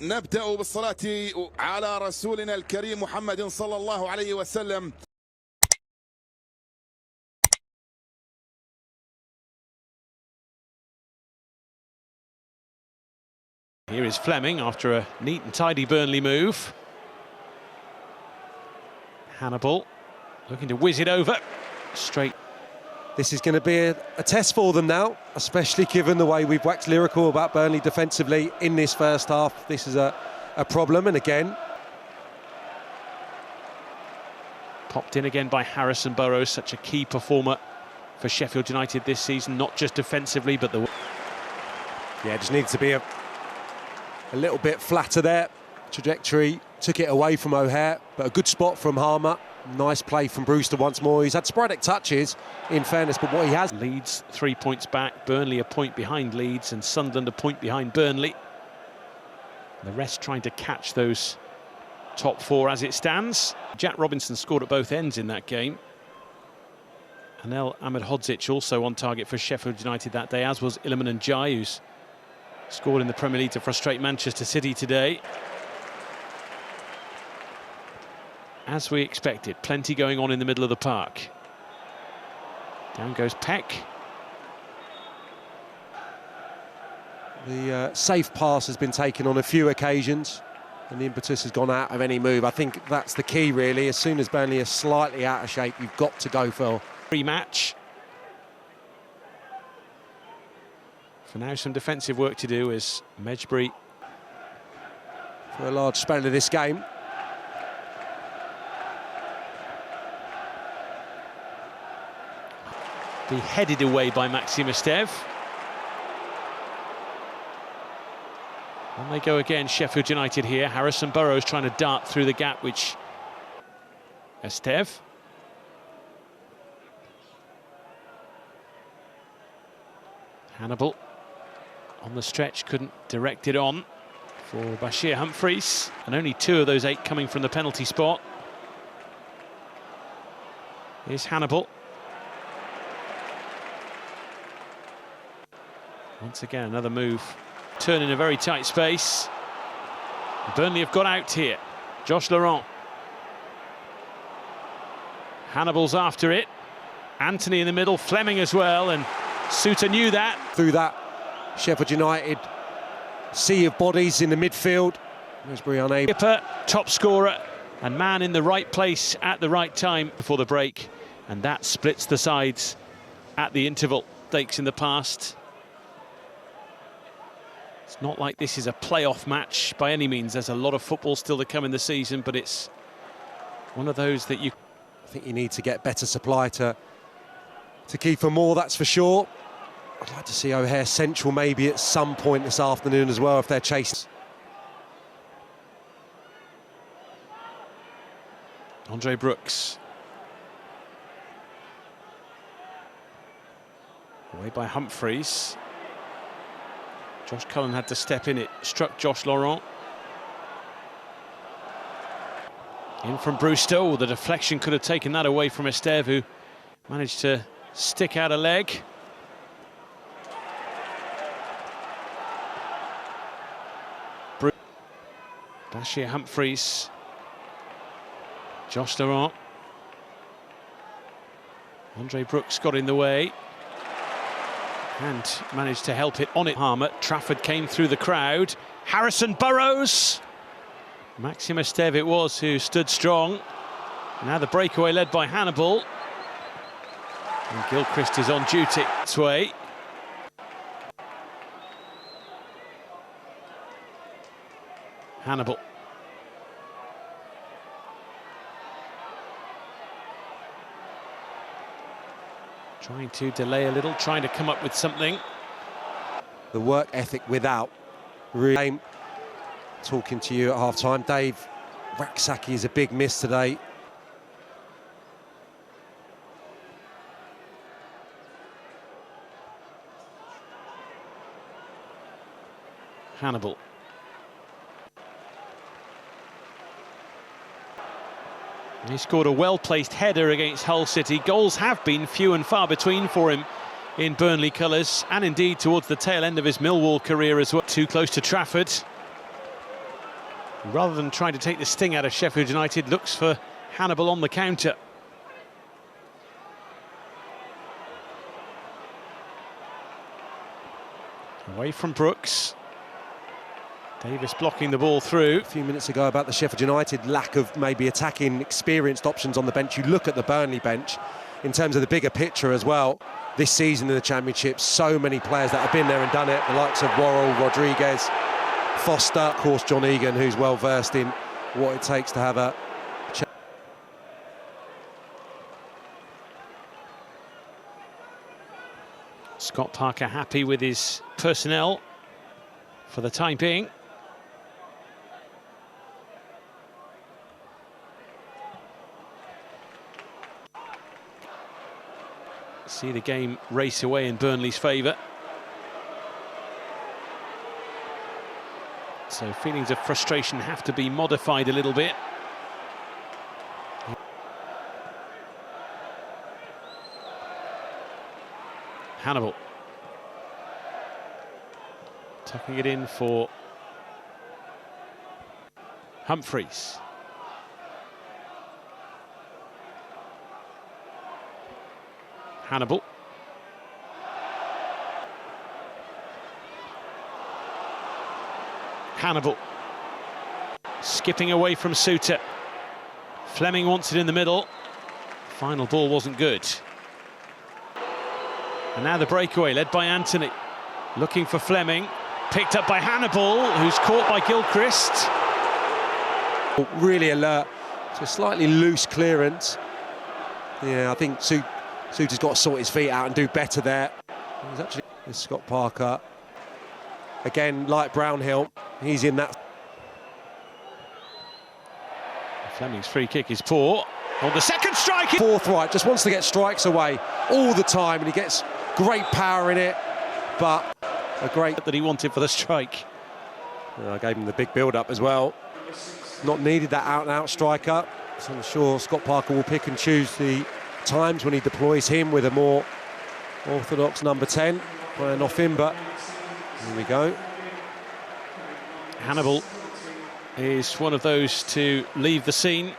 نبدأ بالصلاة على رسولنا الكريم محمد صلى الله عليه وسلم. Here is Fleming after a neat and tidy Burnley move. Hannibal looking to whiz it over straight. This is going to be a test for them now, especially given the way we've waxed lyrical about Burnley defensively in this first half. This is a problem, and again popped in again by Harrison Burrows, such a key performer for Sheffield United this season, not just defensively but the... Yeah, just needs to be a little bit flatter there. Trajectory took it away from O'Hare, but a good spot from Harmer. Nice play from Brewster once more. He's had sporadic touches, in fairness, but what he has... Leeds 3 points back, Burnley a point behind Leeds, and Sunderland a point behind Burnley. The rest trying to catch those top four as it stands. Jack Robinson scored at both ends in that game. Anel Ahmedhodzic also on target for Sheffield United that day, as was Iliman Ndiaye, who's scored in the Premier League to frustrate Manchester City today. As we expected, plenty going on in the middle of the park. Down goes Peck. The safe pass has been taken on a few occasions, and the impetus has gone out of any move. I think that's the key, really. As soon as Burnley are slightly out of shape, you've got to go for rematch. For now, some defensive work to do as Mejbri for a large spell of this game. Be headed away by Maxim Estev. And they go again, Sheffield United here. Harrison Burrows trying to dart through the gap, which Estev. Hannibal on the stretch, couldn't direct it on for Bashir Humphreys, and only 2 of those 8 coming from the penalty spot. Here's Hannibal. Once again, another move. Turn in a very tight space. Burnley have got out here. Josh Laurent. Hannibal's after it. Anthony in the middle, Fleming as well, and Suter knew that. Through that Sheffield United sea of bodies in the midfield. Mejbri unable. Top scorer and man in the right place at the right time before the break, and that splits the sides at the interval. Mistakes in the past. It's not like this is a playoff match by any means. There's a lot of football still to come in the season, but it's one of those that you... I think you need to get better supply to Kiefer Moore, that's for sure. I'd like to see O'Hare central maybe at some point this afternoon as well if they're chasing. Andre Brooks. Away by Humphreys. Josh Cullen had to step in. It struck Josh Laurent. In from Brewster. Oh, the deflection could have taken that away from Estev, who managed to stick out a leg. Bashir Humphreys. Josh Laurent. Andre Brooks got in the way and managed to help it on it. Harmer. Trafford came through the crowd. Harrison Burrows. Maxim Estev it was who stood strong. Now the breakaway led by Hannibal. And Gilchrist is on duty this way. Hannibal. Trying to delay a little, trying to come up with something. The work ethic without really. Talking to you at half-time, Dave, Raksaki is a big miss today. Hannibal. He scored a well-placed header against Hull City. Goals have been few and far between for him in Burnley colours, and indeed towards the tail end of his Millwall career as well. Too close to Trafford. Rather than trying to take the sting out of Sheffield United, looks for Hannibal on the counter. Away from Brooks. Davis blocking the ball through. A few minutes ago about the Sheffield United lack of maybe attacking experienced options on the bench. You look at the Burnley bench in terms of the bigger picture as well. This season in the Championship, so many players that have been there and done it. The likes of Worrell, Rodriguez, Foster, of course John Egan, who's well versed in what it takes to have a... Scott Parker happy with his personnel for the time being. See the game race away in Burnley's favour. So feelings of frustration have to be modified a little bit. Hannibal. Tucking it in for Humphreys. Hannibal. Hannibal. Skipping away from Suter. Fleming wants it in the middle. Final ball wasn't good. And now the breakaway, led by Anthony. Looking for Fleming. Picked up by Hannibal, who's caught by Gilchrist. Really alert. It's a slightly loose clearance. Yeah, I think Suter's got to sort his feet out and do better there. He's actually Scott Parker. Again, like Brownhill, he's in that. Fleming's free kick is poor. On the second strike. Forthright, just wants to get strikes away all the time, and he gets great power in it, but a great that he wanted for the strike. I gave him the big build-up as well. Not needed that out-and-out striker, so I'm sure Scott Parker will pick and choose the times when he deploys him with a more orthodox number 10 playing off him, but here we go. Hannibal is one of those to leave the scene.